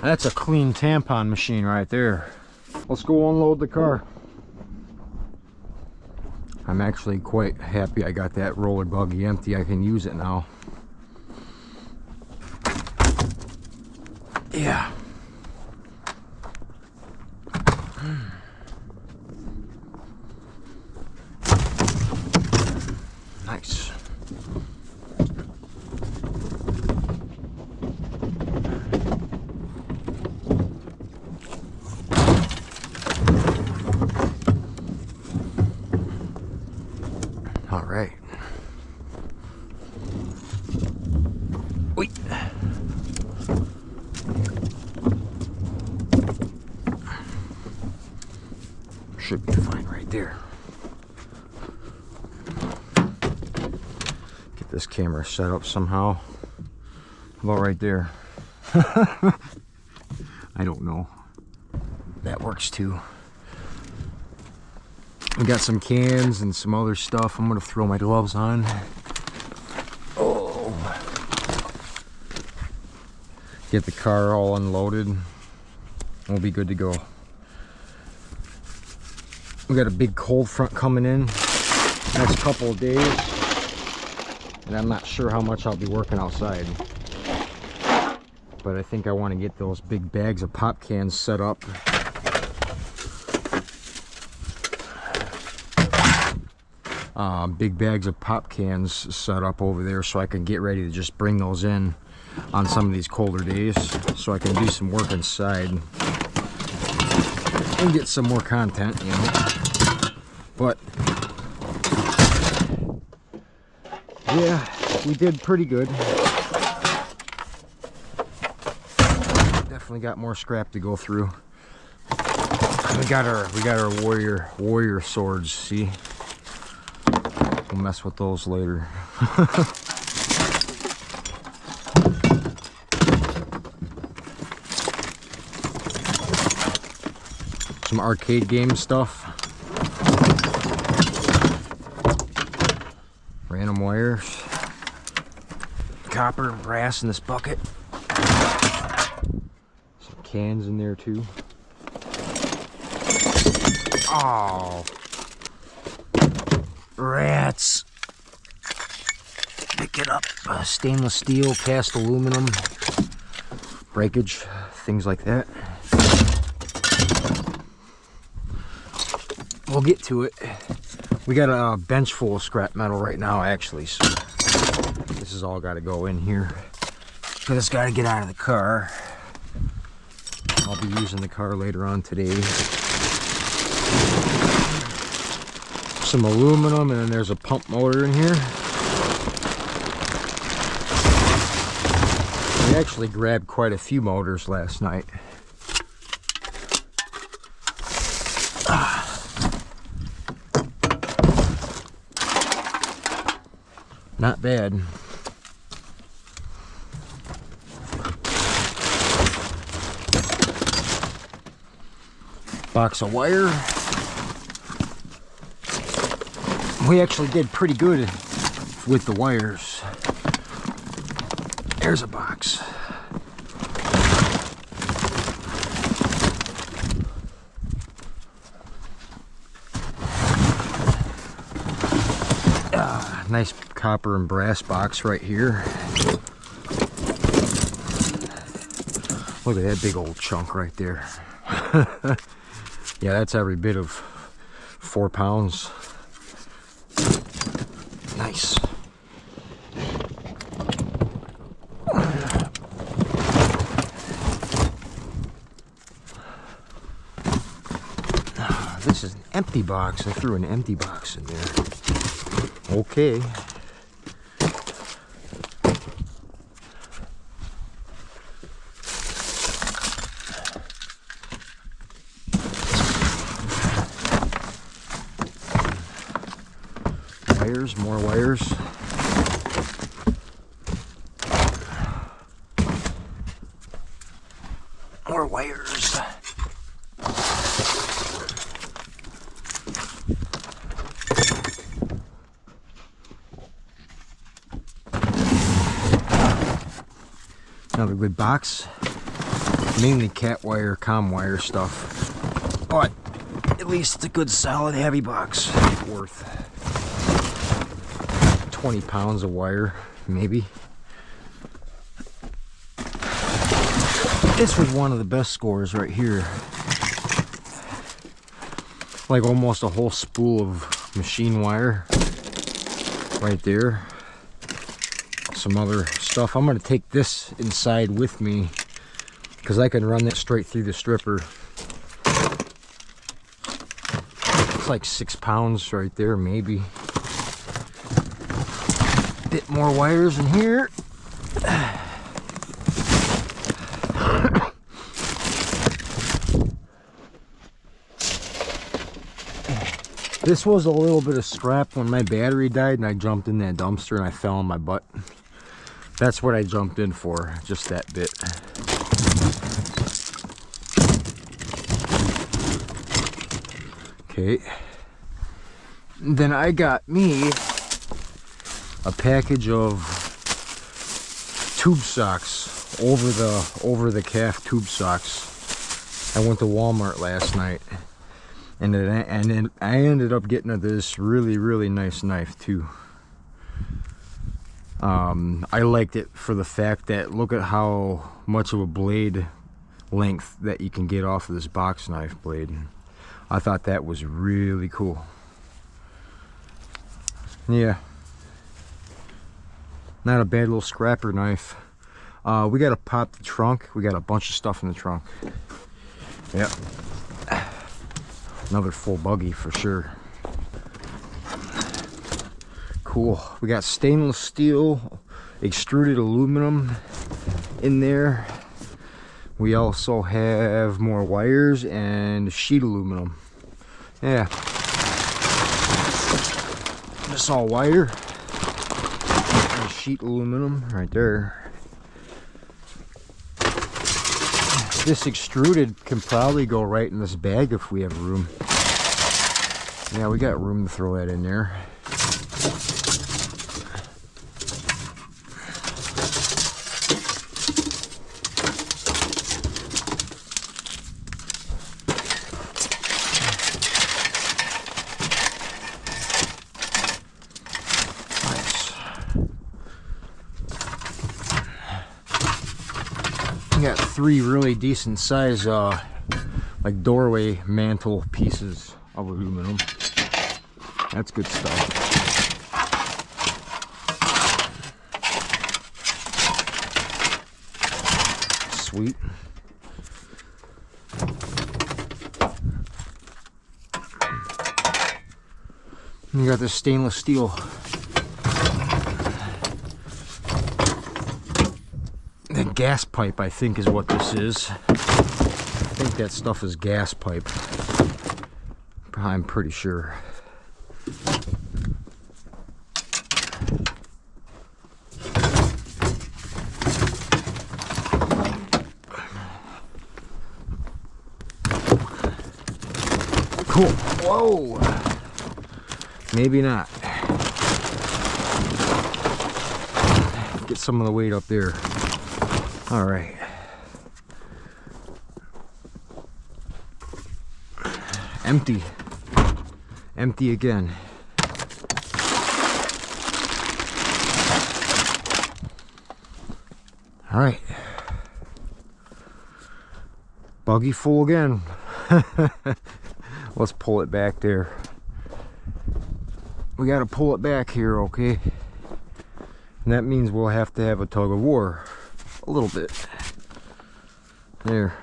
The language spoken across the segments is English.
That's a clean tampon machine right there. Let's go unload the car. I'm actually quite happy I got that roller buggy empty. I can use it now. Yeah. Nice. All right. Wait. Should be fine right there. Get this camera set up somehow. About right there. I don't know. That works too. We got some cans and some other stuff. I'm gonna throw my gloves on. Oh. Get the car all unloaded. We'll be good to go. We got a big cold front coming in next couple of days, and I'm not sure how much I'll be working outside. But I think I want to get those big bags of pop cans set up. Big bags of pop cans set up over there so I can get ready to just bring those in on some of these colder days so I can do some work inside and get some more content, you know. But yeah, we did pretty good. Definitely got more scrap to go through. We got our warrior swords, see? We'll mess with those later. Some arcade game stuff. Random wires. Copper and brass in this bucket. Some cans in there too. Oh. Rats. Pick it up. Stainless steel, cast aluminum, breakage, things like that. We'll get to it. We got a bench full of scrap metal right now, actually, so this has all got to go in here. So it's got to get out of the car. I'll be using the car later on today. Some aluminum, and then there's a pump motor in here. We actually grabbed quite a few motors last night. Not bad. Box of wire. We actually did pretty good with the wires. There's a box. Nice copper and brass box right here. Look at that big old chunk right there. Yeah, that's every bit of 4 pounds. Nice. This is an empty box. I threw an empty box in there. Okay. Wires, more wires. More wires. Another good box. mainly cat wire, comm wire stuff. But at least it's a good solid heavy box. Worth 20 pounds of wire, maybe. This was one of the best scores right here. Like almost a whole spool of machine wire right there. Some other stuff. I'm gonna take this inside with me because I can run that straight through the stripper. It's like 6 pounds right there, maybe. Bit more wires in here. This was a little bit of scrap when my battery died and I jumped in that dumpster and I fell on my butt. That's what I jumped in for, just that bit. Okay. Then I got me a package of tube socks, over the calf tube socks. I went to Walmart last night. And then I ended up getting this really nice knife too. I liked it for the fact that look at how much of a blade length that you can get off of this box knife blade. I thought that was really cool. Yeah, not a bad little scrapper knife. We gotta pop the trunk. We got a bunch of stuff in the trunk. Yep. Another full buggy for sure. Cool. We got stainless steel, extruded aluminum in there. We also have more wires and sheet aluminum. Yeah. This all wire and sheet aluminum right there. This extruded can probably go right in this bag if we have room. Yeah, we got room to throw that in there. We got 3 really decent size like doorway mantle pieces of aluminum. That's good stuff. Sweet. You got this stainless steel. The gas pipe, I think, is what this is. I think that stuff is gas pipe. I'm pretty sure. Cool. Whoa. Maybe not. Get some of the weight up there. All right. Empty. Empty again. All right. Buggy full again. Let's pull it back there. We got to pull it back here, okay? And that means we'll have to have a tug of war. A little bit. There.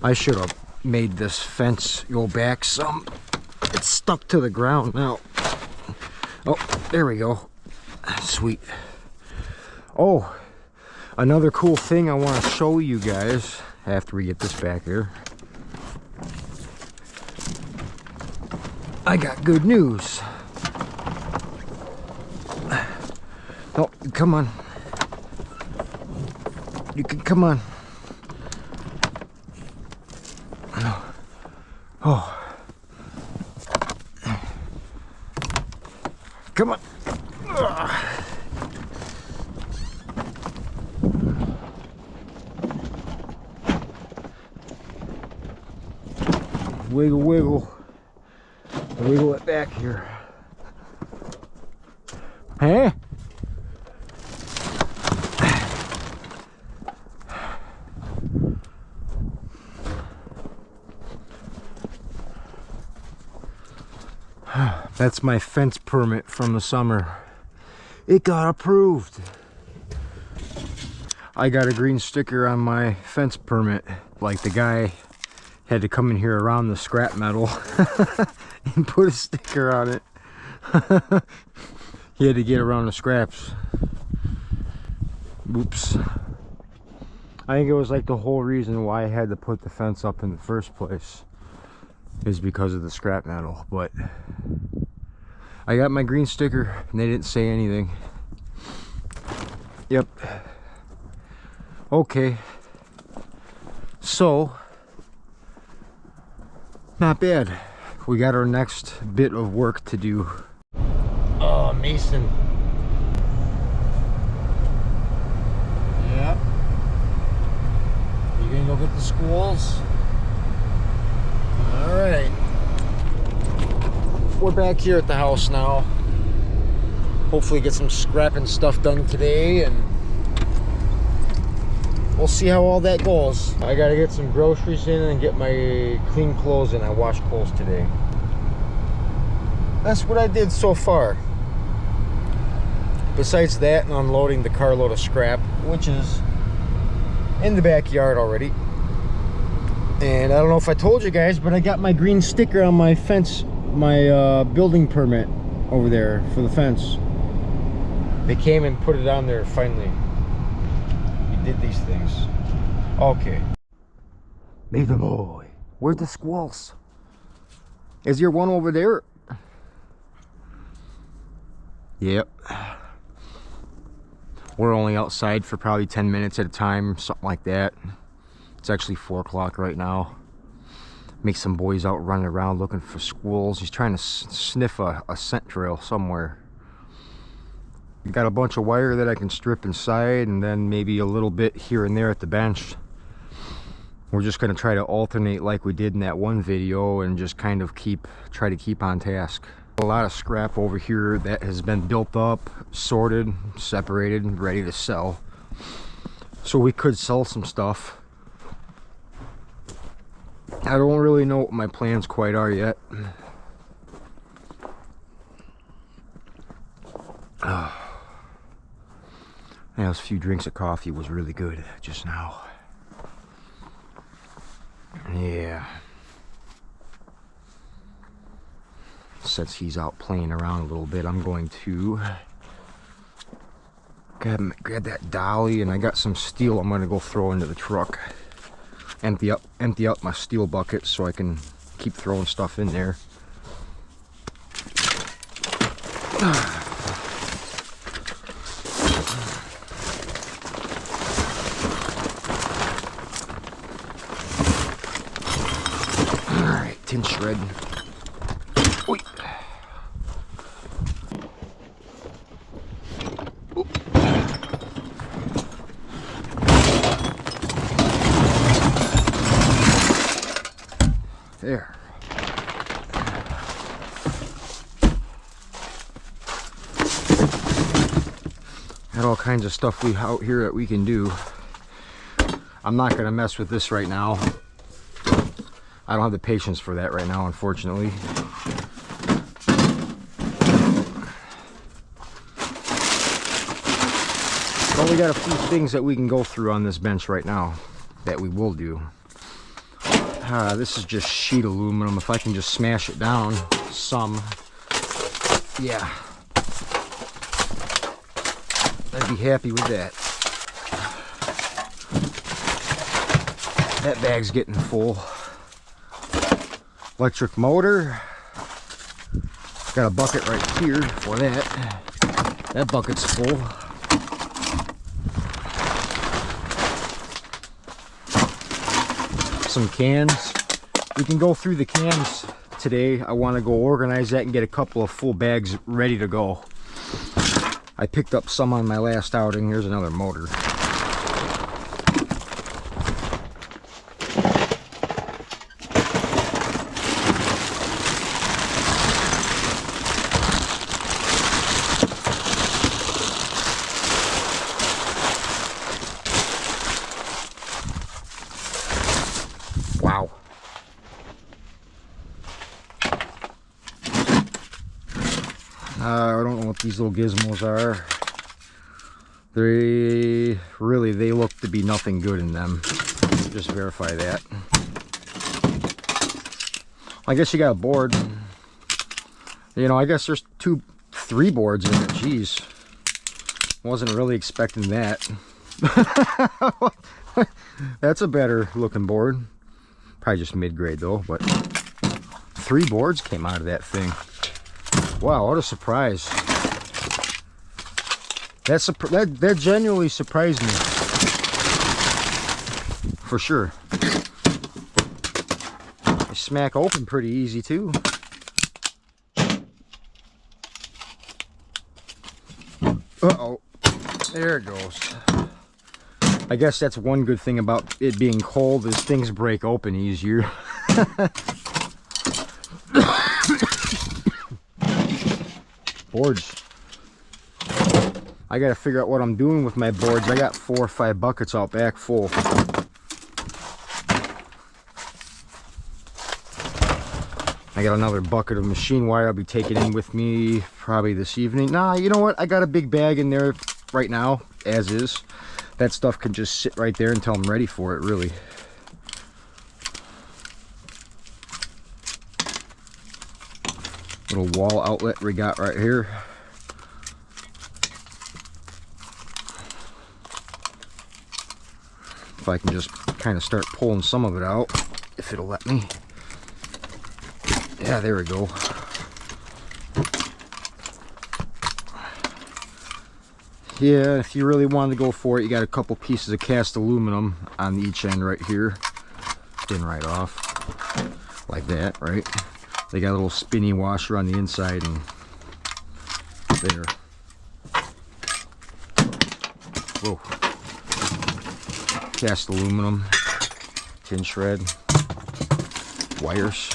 I should have made this fence go back some. It's stuck to the ground now. Oh, there we go. Sweet. Oh, another cool thing I want to show you guys after we get this back here. I got good news. Oh, come on. You can come on. Oh. Come on. wiggle, wiggle. Wiggle it back here. Hey? That's my fence permit from the summer. It got approved. I got a green sticker on my fence permit. Like the guy had to come in here around the scrap metal and put a sticker on it. He had to get around the scraps. Oops. I think it was like the whole reason why I had to put the fence up in the first place is because of the scrap metal. But I got my green sticker and they didn't say anything. Yep. Okay. So, not bad. We got our next bit of work to do. Oh, Mason. Yep. You gonna go get the schools? Alright. We're back here at the house now. Hopefully get some scrapping stuff done today, and we'll see how all that goes. I gotta get some groceries in and get my clean clothes in. I washed clothes today. That's what I did so far. Besides that and unloading the carload of scrap, which is in the backyard already. And I don't know if I told you guys, but I got my green sticker on my fence, my building permit over there for the fence. They came and put it on there finally. We did these things. Okay. Baby boy, where's the squirrels? Is there one over there? Yep. We're only outside for probably 10 minutes at a time, something like that. It's actually 4 o'clock right now. Make some boys out running around looking for squirrels. He's trying to sniff a scent trail somewhere. Got a bunch of wire that I can strip inside, and then maybe a little bit here and there at the bench. We're just going to try to alternate like we did in that one video and just kind of try to keep on task. A lot of scrap over here that has been built up, sorted, separated, and ready to sell. So we could sell some stuff. I don't really know what my plans quite are yet. Those few drinks of coffee was really good just now. Yeah. Since he's out playing around a little bit, I'm going to grab that dolly, and I got some steel I'm going to go throw into the truck. Empty out my steel bucket so I can keep throwing stuff in there. Alright, tin shred. Oy. There. Got all kinds of stuff out here that we can do. I'm not gonna mess with this right now. I don't have the patience for that right now, unfortunately. But we got a few things that we can go through on this bench right now that we will do. This is just sheet aluminum. If I can just smash it down some, yeah, I'd be happy with that. That bag's getting full. Electric motor. Got a bucket right here for that. That bucket's full. Some cans. We can go through the cans today. I want to go organize that and get a couple of full bags ready to go. I picked up some on my last outing. Here's another motor. what these little gizmos are. They look to be nothing good in them. Just verify that. I guess you got a board. You know, I guess there's 3 boards in it. Jeez. Wasn't really expecting that. That's a better looking board. Probably just mid-grade though, but 3 boards came out of that thing. Wow, what a surprise. That genuinely surprised me. For sure. They smack open pretty easy too. Uh-oh. There it goes. I guess that's one good thing about it being cold is things break open easier. Boards. I gotta figure out what I'm doing with my boards. I got 4 or 5 buckets out back full. I got another bucket of machine wire I'll be taking in with me probably this evening. Nah, you know what? I got a big bag in there right now, as is. That stuff can just sit right there until I'm ready for it, really. Little wall outlet we got right here. If I can just kind of start pulling some of it out, if it'll let me. Yeah, there we go. Yeah, if you really wanted to go for it, you got a couple pieces of cast aluminum on each end right here. Spin right off. Like that, right? They got a little spinny washer on the inside and there. Whoa. Cast aluminum, tin shred, wires.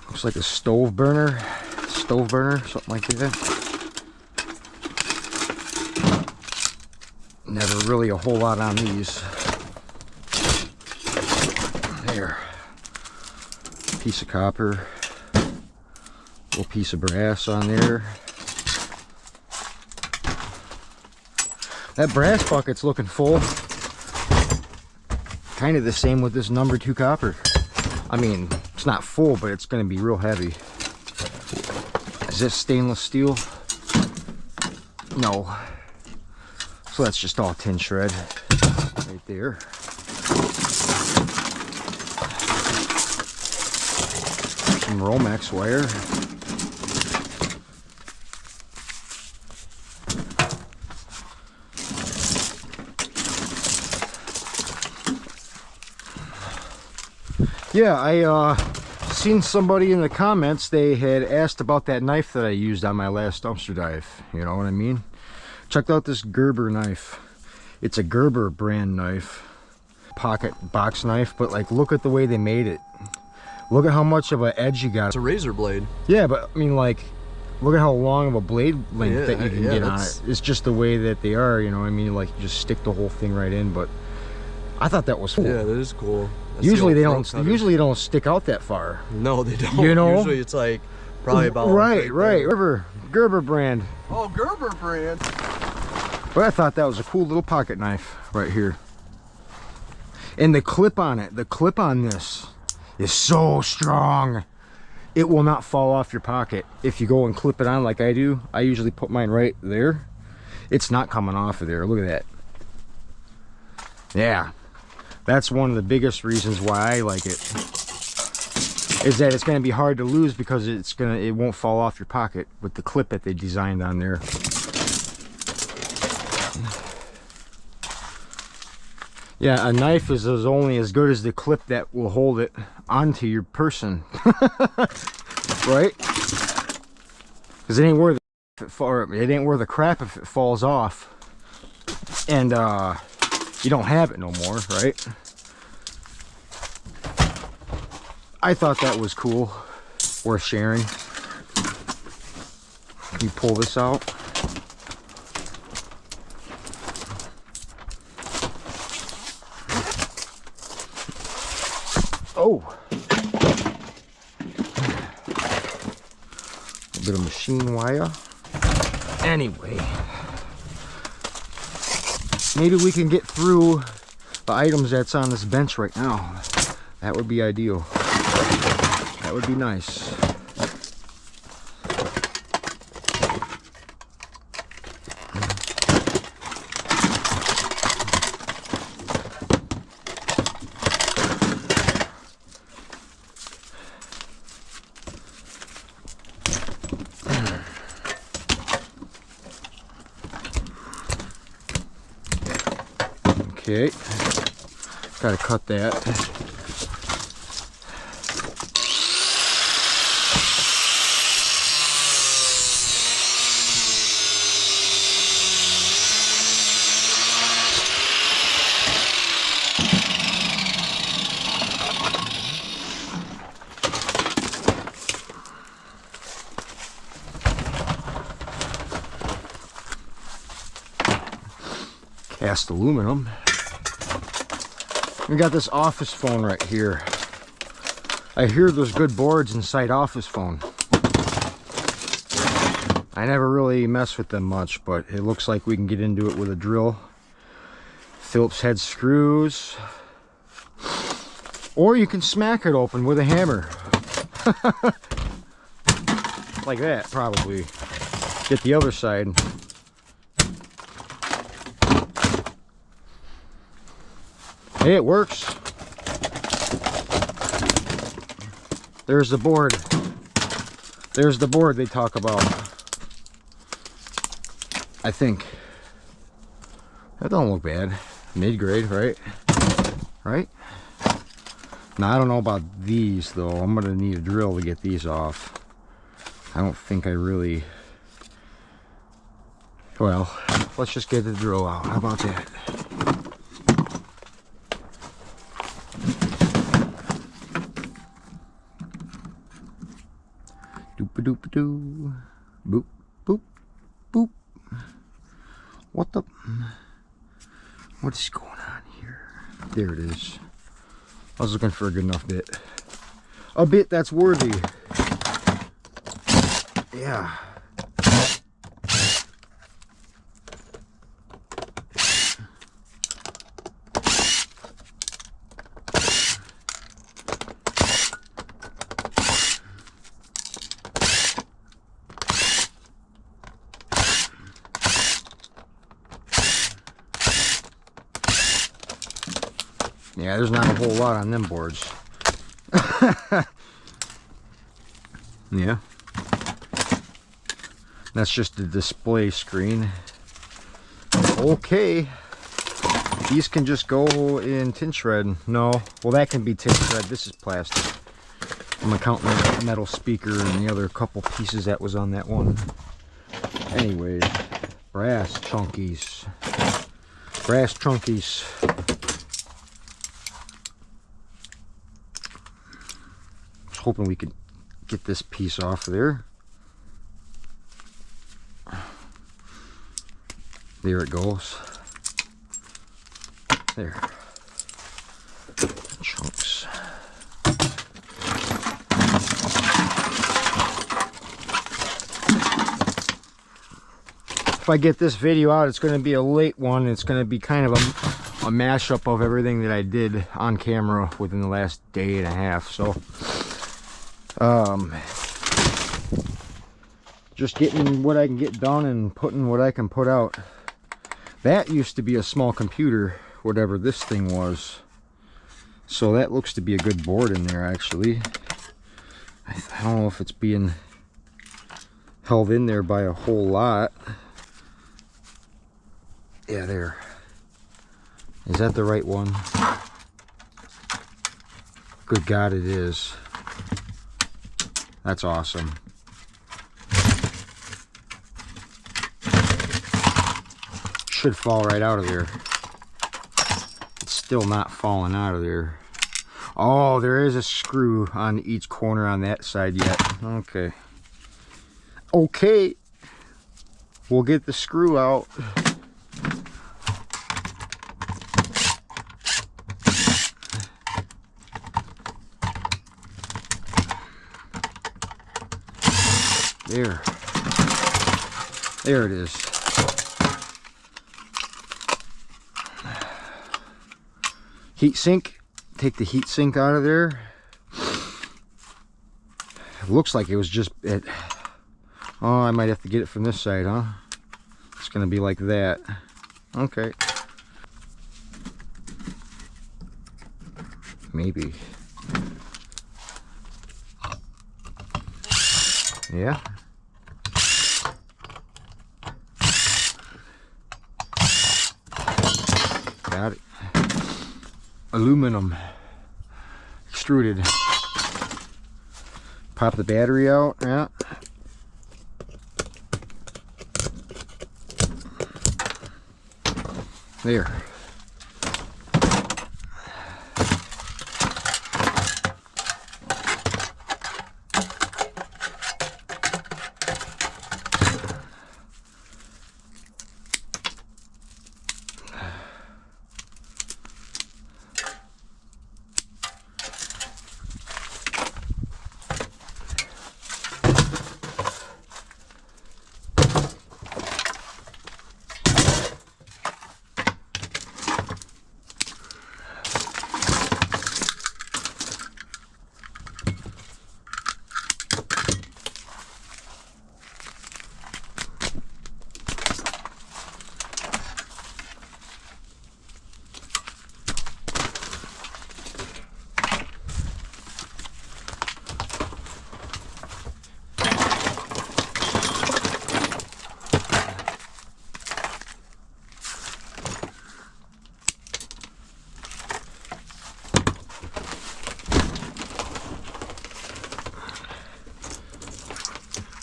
Looks like a stove burner, something like that. Never really a whole lot on these. There. Piece of copper. Little piece of brass on there. That brass bucket's looking full. Kind of the same with this number 2 copper. I mean, it's not full, but it's going to be real heavy. Is this stainless steel? No. So that's just all tin shred right there. Some Romex wire. Yeah, I seen somebody in the comments, they had asked about that knife that I used on my last dumpster dive. You know what I mean? Checked out this Gerber knife. It's a Gerber brand knife. Pocket box knife, but like look at the way they made it. Look at how much of an edge you got. It's a razor blade. Yeah, but I mean like, look at how long of a blade length that you can get on it. It's just the way that they are, you know what I mean? Like you just stick the whole thing right in, but I thought that was cool. Yeah, that is cool. That's usually they don't stick out that far. No, they don't. You know? Usually it's like probably about right. Gerber brand. Oh, Gerber brand. But I thought that was a cool little pocket knife right here. And the clip on it, the clip on this is so strong. It will not fall off your pocket. If you go and clip it on like I do, I usually put mine right there. It's not coming off of there. Look at that. Yeah. That's one of the biggest reasons why I like it. Is that it's going to be hard to lose because it won't fall off your pocket with the clip that they designed on there. Yeah, a knife is only as good as the clip that will hold it onto your person. Right? Because it ain't worth the crap if it falls off. And you don't have it no more, right? I thought that was cool, worth sharing. You pull this out. Oh! A bit of machine wire. Anyway, maybe we can get through the items that's on this bench right now. That would be ideal. That would be nice. Okay, gotta cut that. Cast aluminum. We got this office phone right here. I hear there's good boards inside office phone. I never really mess with them much, but it looks like we can get into it with a drill. Phillips head screws. Or you can smack it open with a hammer. Like that, probably. Get the other side. Hey, it works. There's the board. There's the board they talk about. I think. That don't look bad. Mid-grade, right? Right? Now, I don't know about these, though. I'm going to need a drill to get these off. I don't think I really... Well, let's just get the drill out. How about that? Doop-a-doop-a-doo. Boop, boop, boop. What the... What is going on here? There it is. I was looking for a good enough bit. A bit that's worthy. Yeah. Yeah, there's not a whole lot on them boards. Yeah. That's just the display screen. Okay. These can just go in tin shred. No. Well, that can be tin shred. This is plastic. I'm gonna count my metal speaker and the other couple pieces that was on that one. Anyway, brass chunkies. Brass chunkies. Hoping we could get this piece off of there. There it goes. There. Chunks. If I get this video out, it's going to be a late one. It's going to be kind of a mashup of everything that I did on camera within the last day and a half. So just getting what I can get done and putting what I can put out. That used to be a small computer, whatever this thing was. So that looks to be a good board in there, actually. I don't know if it's being held in there by a whole lot. Yeah, there. Is that the right one? Good God, it is. That's awesome. Should fall right out of there. It's still not falling out of there. Oh, there is a screw on each corner on that side yet. Okay. Okay. we'll get the screw out. There it is. Heat sink. Take the heat sink out of there. It looks like it was just it. Oh, I might have to get it from this side, huh? It's gonna be like that. Okay. Maybe. Yeah. Got it. Aluminum. Extruded. Pop the battery out. Yeah. There.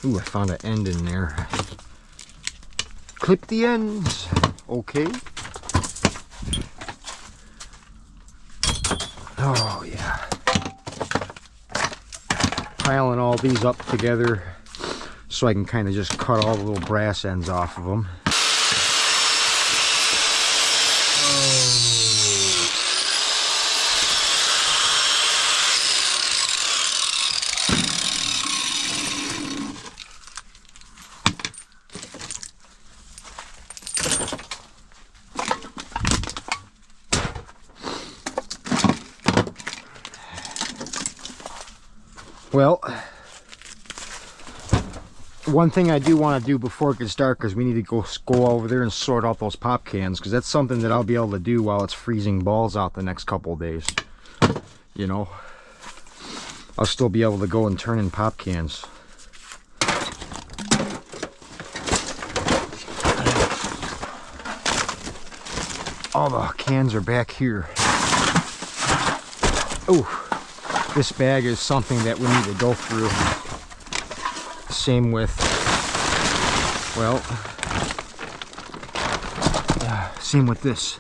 Ooh, I found an end in there. Clip the ends. Okay. Oh, yeah. Piling all these up together so I can kind of just cut all the little brass ends off of them. Well, one thing I do want to do before it gets dark is we need to go over there and sort out those pop cans, because that's something that I'll be able to do while it's freezing balls out the next couple of days. You know, I'll still be able to go and turn in pop cans. All the cans are back here. Oh. This bag is something that we need to go through. Same with, well, same with this.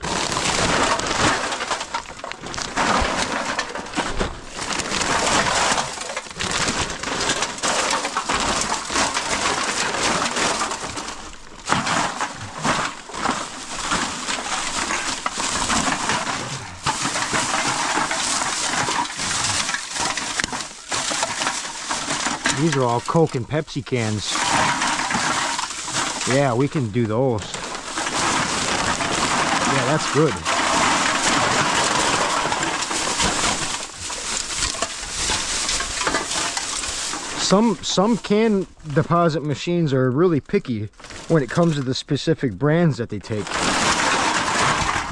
These are all Coke and Pepsi cans. Yeah, we can do those. Yeah, that's good. Some can deposit machines are really picky when it comes to the specific brands that they take.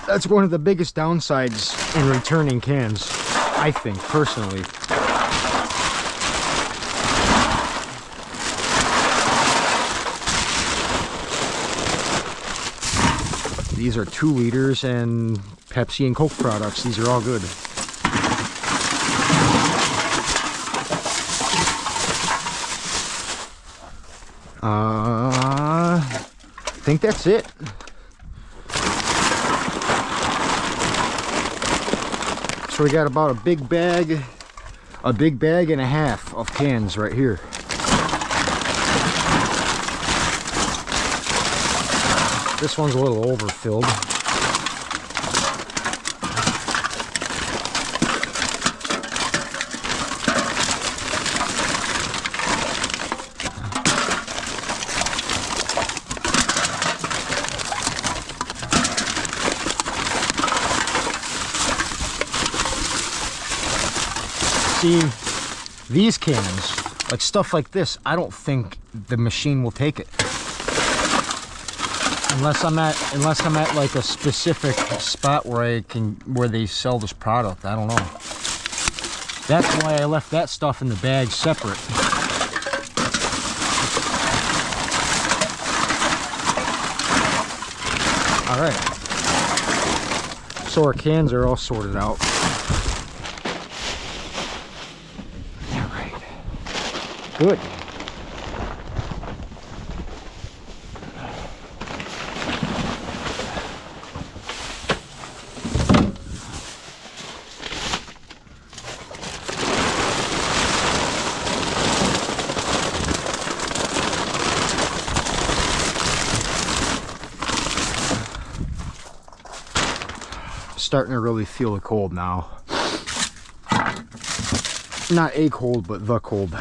That's one of the biggest downsides in returning cans, I think, personally. These are 2 liters and Pepsi and Coke products. These are all good. I think that's it. So we got about a big bag and a half of cans right here. This one's a little overfilled. See, these cans, like stuff like this, I don't think the machine will take it. Unless I'm at like a specific spot where where they sell this product. I don't know. That's why I left that stuff in the bag separate. All right. So our cans are all sorted out. All right. Good. Starting to really feel the cold now. Not a cold, but the cold.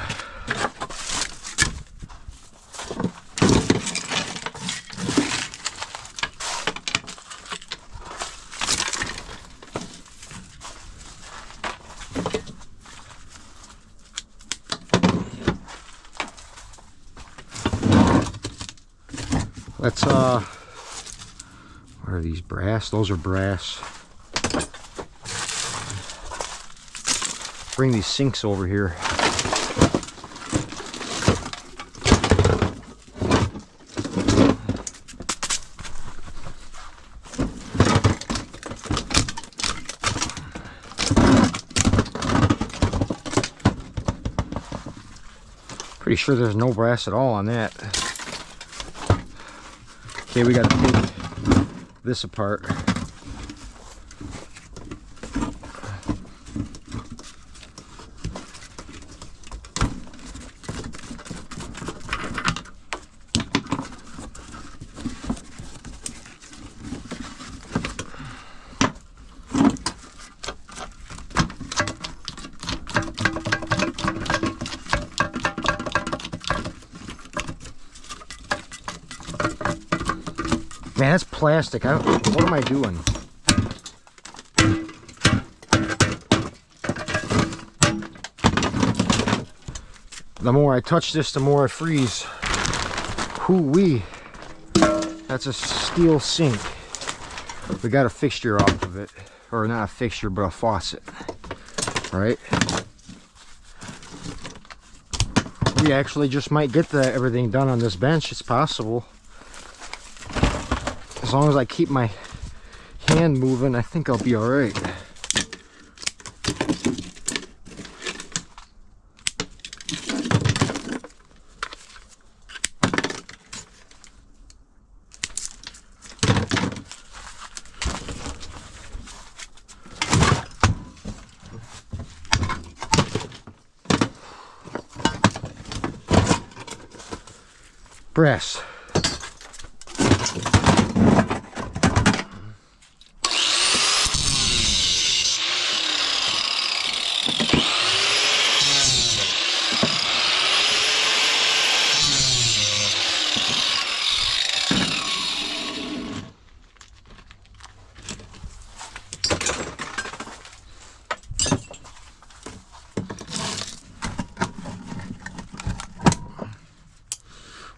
Let's what are these, brass? Those are brass. Bring these sinks over here. Pretty sure there's no brass at all on that. Okay, we gotta take this apart. Man, that's plastic. What am I doing? The more I touch this, the more I freeze. Hoo-wee. That's a steel sink. We got a fixture off of it. Or not a fixture, but a faucet. Right? We actually just might get everything done on this bench. It's possible. As long as I keep my hand moving, I think I'll be all right. Brass.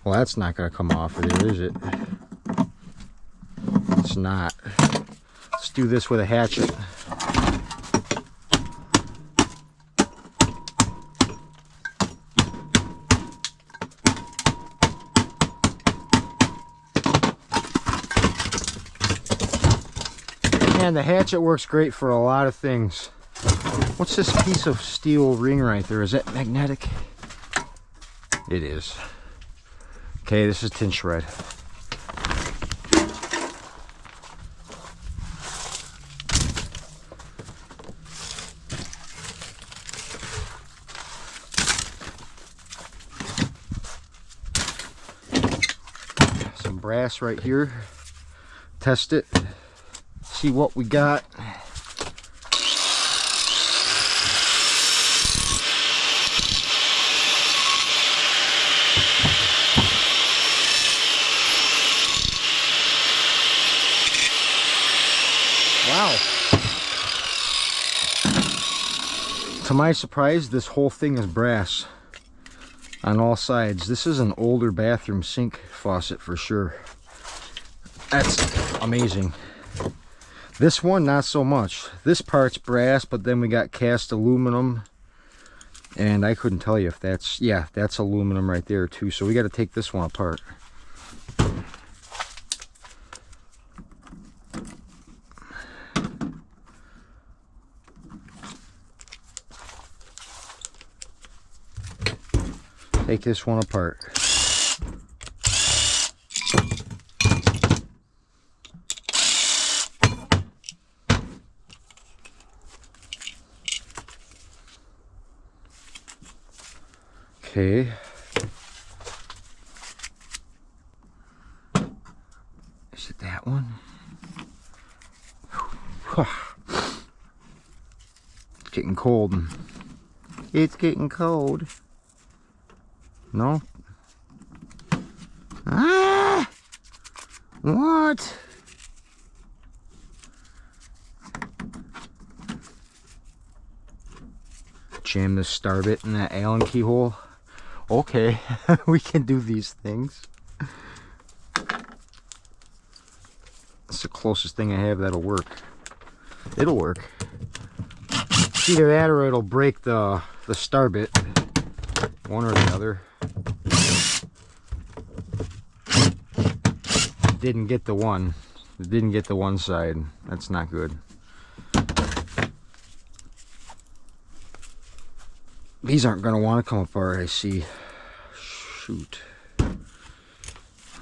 Well, that's not going to come off of there, is it? It's not. Let's do this with a hatchet. Man, the hatchet works great for a lot of things. What's this piece of steel ring right there? Is that magnetic? It is. Okay, this is tin shred. Some brass right here. test it, see what we got. Wow. To my surprise, this whole thing is brass on all sides. This is an older bathroom sink faucet for sure. That's amazing. This one, not so much. This part's brass, but then we got cast aluminum. And I couldn't tell you if that's, yeah, that's aluminum right there too. So we got to take this one apart. Take this one apart. Okay. Is it that one? It's getting cold. It's getting cold. No? Ah! What? Jam this star bit in that Allen keyhole. Okay, we can do these things. It's the closest thing I have that'll work. It'll work. Either that or it'll break the star bit. One or the other. Didn't get the one. It didn't get the one side. That's not good. These aren't going to want to come apart, I see. Shoot.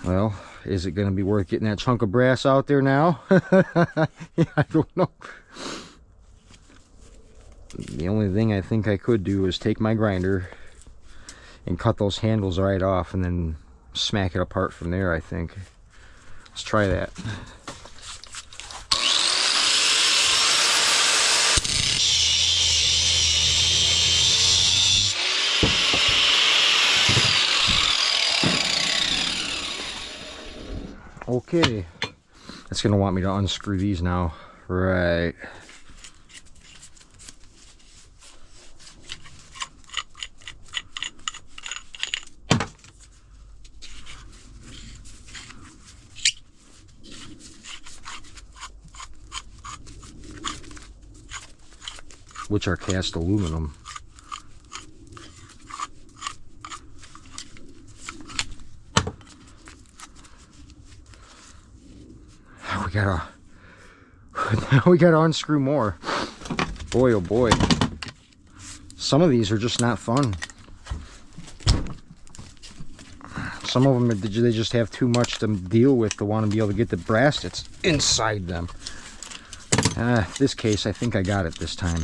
Well, is it going to be worth getting that chunk of brass out there now? Yeah, I don't know. The only thing I think I could do is take my grinder and cut those handles right off and then smack it apart from there, I think. Let's try that. Okay. It's gonna want me to unscrew these now. Right. Which are cast aluminum. We gotta unscrew more. Boy, oh boy. Some of these are just not fun. Some of them, they just have too much to deal with to want to be able to get the brass that's inside them. This case, I think I got it this time.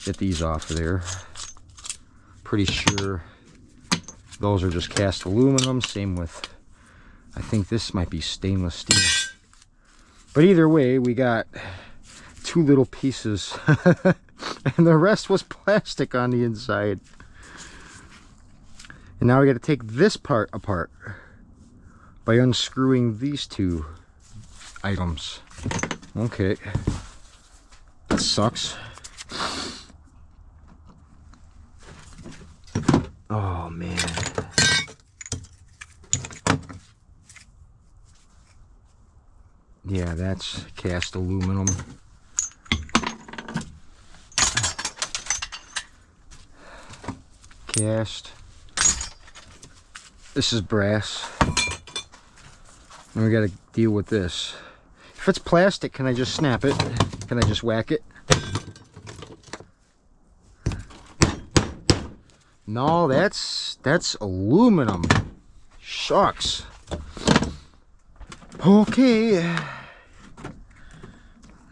Get these off of there. Pretty sure those are just cast aluminum. Same with, I think this might be stainless steel. But either way, we got two little pieces. And the rest was plastic on the inside. And now we got to take this part apart by unscrewing these two items. Okay. That sucks. Oh man. Yeah, that's cast aluminum. Cast. This is brass. And we got to deal with this. If it's plastic, can I just snap it? Can I just whack it? No, that's aluminum. Shucks. Okay.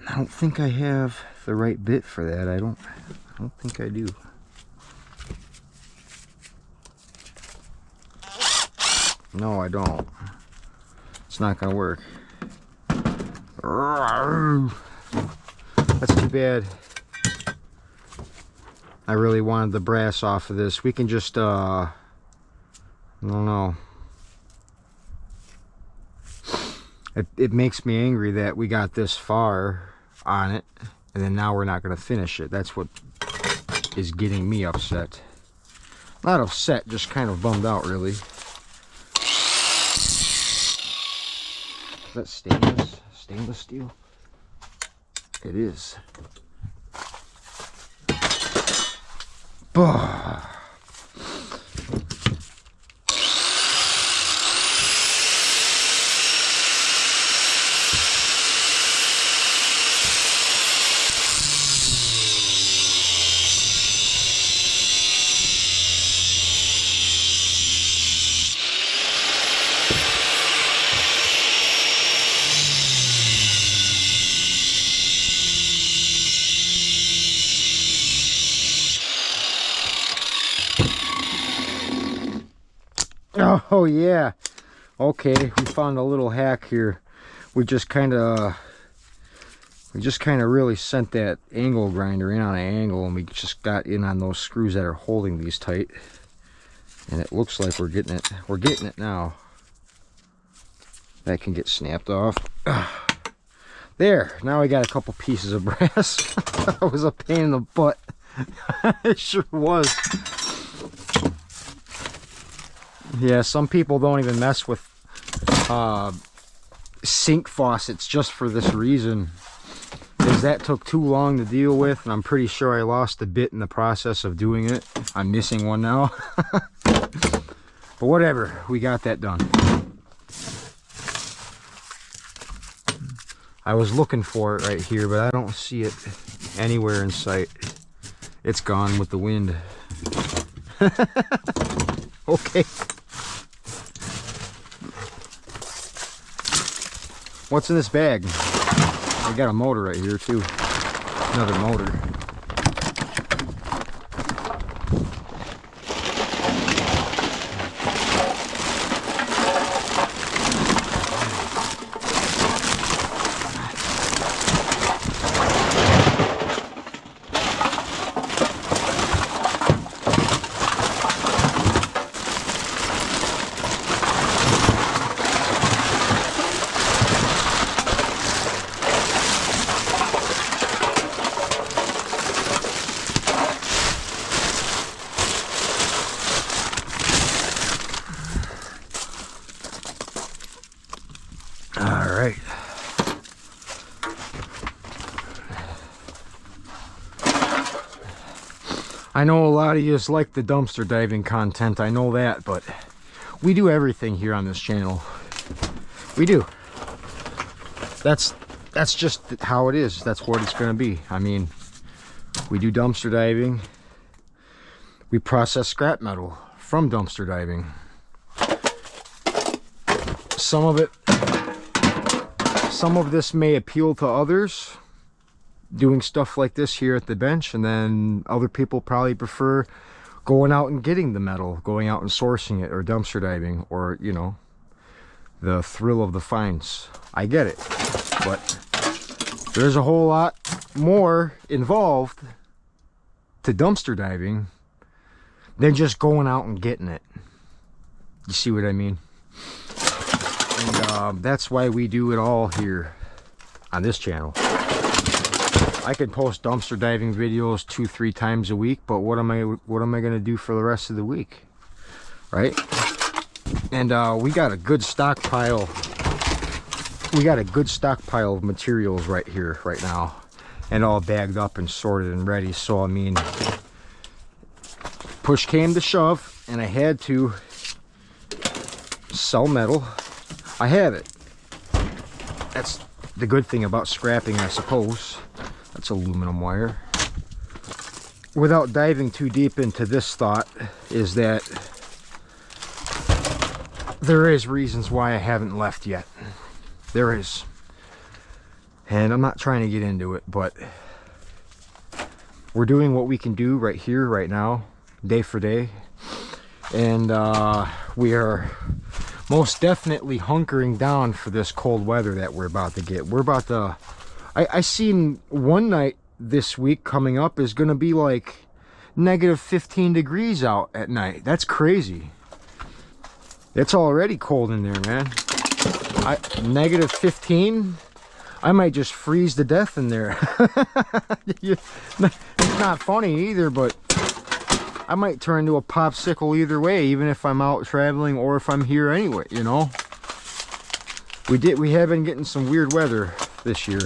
I don't think I have the right bit for that. I don't think I do. No, I don't. It's not gonna work. That's too bad. I really wanted the brass off of this. We can just, I don't know. It makes me angry that we got this far on it, and then now we're not going to finish it. That's what is getting me upset. Not upset, just kind of bummed out, really. Is that stainless? Stainless steel? It is. Bah. Oh yeah, okay, we found a little hack here. We just kind of really sent that angle grinder in on an angle, and we just got in on those screws that are holding these tight, and it looks like we're getting it now. That can get snapped off. There, now we got a couple pieces of brass. That was a pain in the butt. It sure was. Yeah, some people don't even mess with sink faucets just for this reason, because that took too long to deal with, and I'm pretty sure I lost a bit in the process of doing it. I'm missing one now. But whatever, we got that done. I was looking for it right here, but I don't see it anywhere in sight. It's gone with the wind. Okay. What's in this bag? I got a motor right here too. Another motor. I know a lot of you like the dumpster diving content, I know that, but we do everything here on this channel. We do. That's just how it is. That's what it's going to be. I mean, we do dumpster diving. We process scrap metal from dumpster diving. Some of this may appeal to others, doing stuff like this here at the bench, and then other people probably prefer going out and getting the metal, going out and sourcing it, or dumpster diving, or, you know, the thrill of the finds. I get it, but there's a whole lot more involved to dumpster diving than just going out and getting it. You see what I mean? And that's why we do it all here on this channel. I could post dumpster diving videos 2-3 times a week, but what am I going to do for the rest of the week, right? And we got a good stockpile. We got a good stockpile of materials right here, right now, and all bagged up and sorted and ready. So I mean, push came to shove, and I had to sell metal. I have it. That's the good thing about scrapping, I suppose. That's aluminum wire. Without diving too deep into this thought, is that there is reasons why I haven't left yet. There is. And I'm not trying to get into it, but we're doing what we can do right here, right now, day for day. And we are most definitely hunkering down for this cold weather that we're about to get. We're about to, I seen one night this week coming up is going to be like negative 15 degrees out at night. That's crazy. It's already cold in there, man. Negative 15? I might just freeze to death in there. It's not funny either, but I might turn into a popsicle either way, even if I'm out traveling or if I'm here anyway, you know? We have been getting some weird weather this year.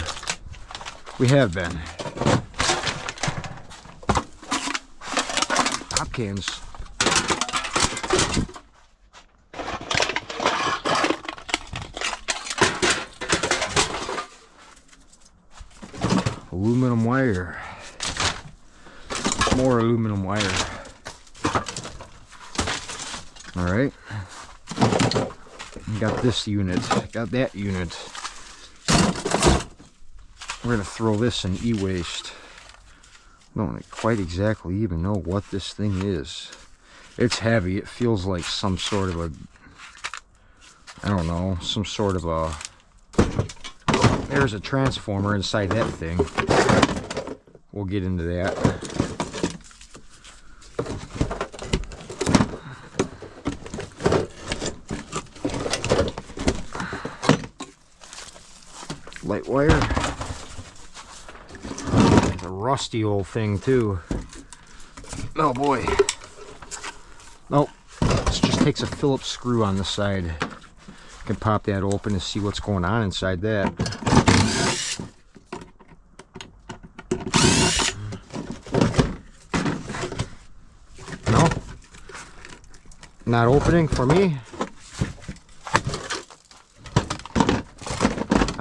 We have been. Pop cans. Aluminum wire. More aluminum wire. All right. Got this unit. Got that unit. We're gonna throw this in e-waste. Don't quite exactly even know what this thing is. It's heavy. It feels like some sort of a, I don't know, some sort of a, there's a transformer inside that thing. We'll get into that. Light wire. It's a rusty old thing too. Oh boy. Oh, this just takes a Phillips screw on the side. You can pop that open and see what's going on inside that. No? Not opening for me?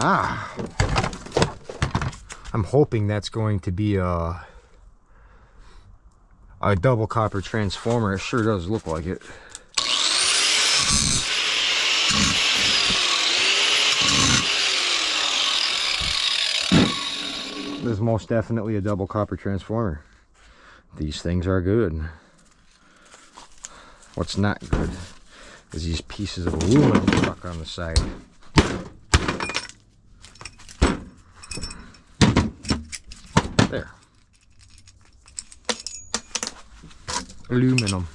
Ah. I'm hoping that's going to be a double copper transformer. It sure does look like it. This is most definitely a double copper transformer. These things are good. What's not good is these pieces of aluminum stuck on the side. There. Aluminum.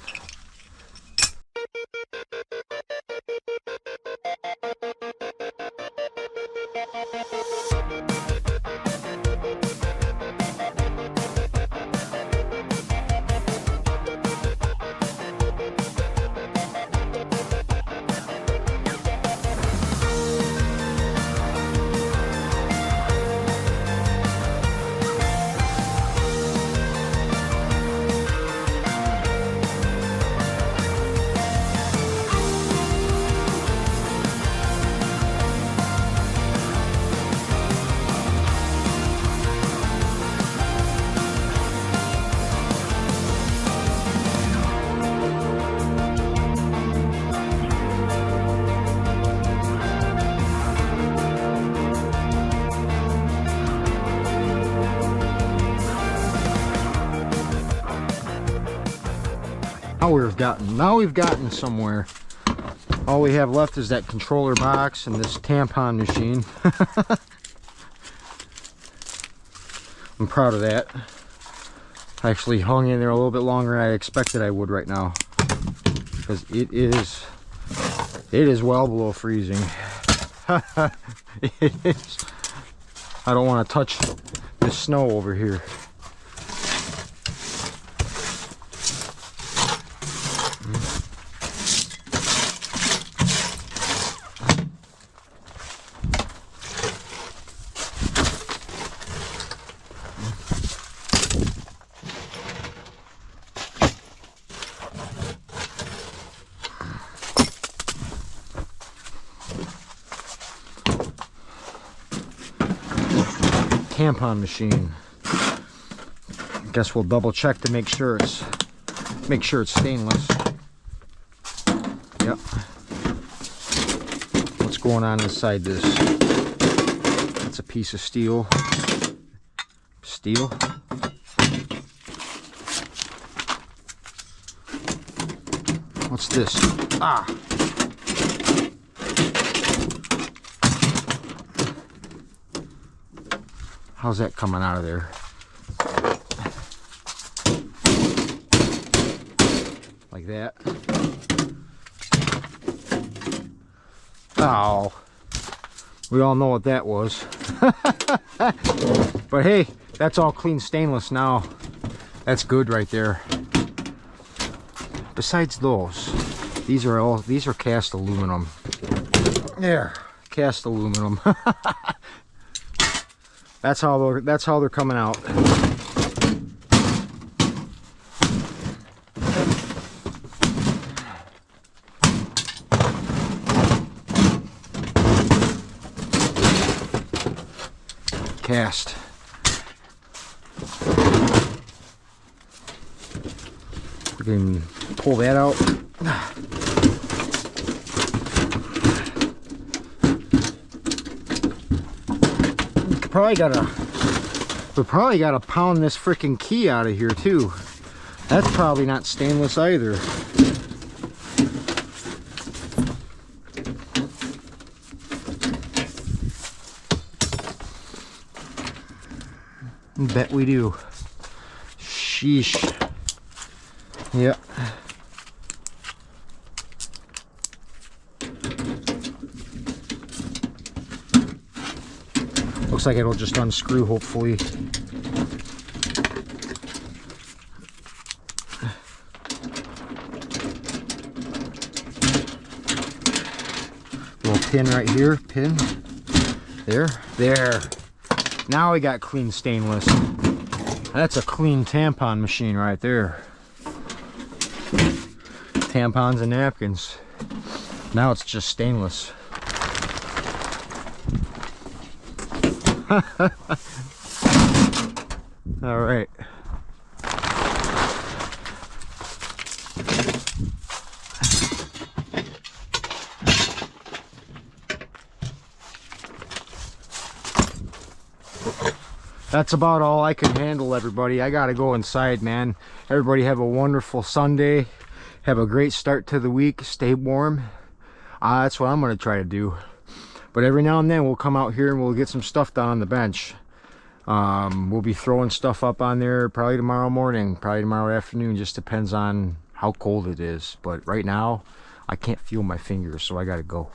Now we've gotten somewhere. All we have left is that controller box and this tampon machine. I'm proud of that. I actually hung in there a little bit longer than I expected I would right now, because it is well below freezing. It is. I don't want to touch this snow over here. Tampon machine. Guess we'll double check to make sure it's stainless. Yep. What's going on inside this? That's a piece of steel. Steel. What's this? Ah. How's that coming out of there? Like that. Oh, we all know what that was. But hey, that's all clean stainless now. That's good right there. Besides those, these are cast aluminum. There, cast aluminum. That's how they're coming out. Cast. We can pull that out. We probably gotta pound this freaking key out of here too. That's probably not stainless either. Bet we do. Sheesh. Yep. Looks like it'll just unscrew, hopefully. Little pin right here, pin. There. Now we got clean stainless. That's a clean tampon machine right there. Tampons and napkins. Now it's just stainless. All right. That's about all I can handle, everybody. I gotta go inside, man. Everybody have a wonderful Sunday. Have a great start to the week. Stay warm. That's what I'm gonna try to do. But every now and then we'll come out here and we'll get some stuff done on the bench. We'll be throwing stuff up on there probably tomorrow morning, probably tomorrow afternoon. Just depends on how cold it is. But right now, I can't feel my fingers, so I gotta go.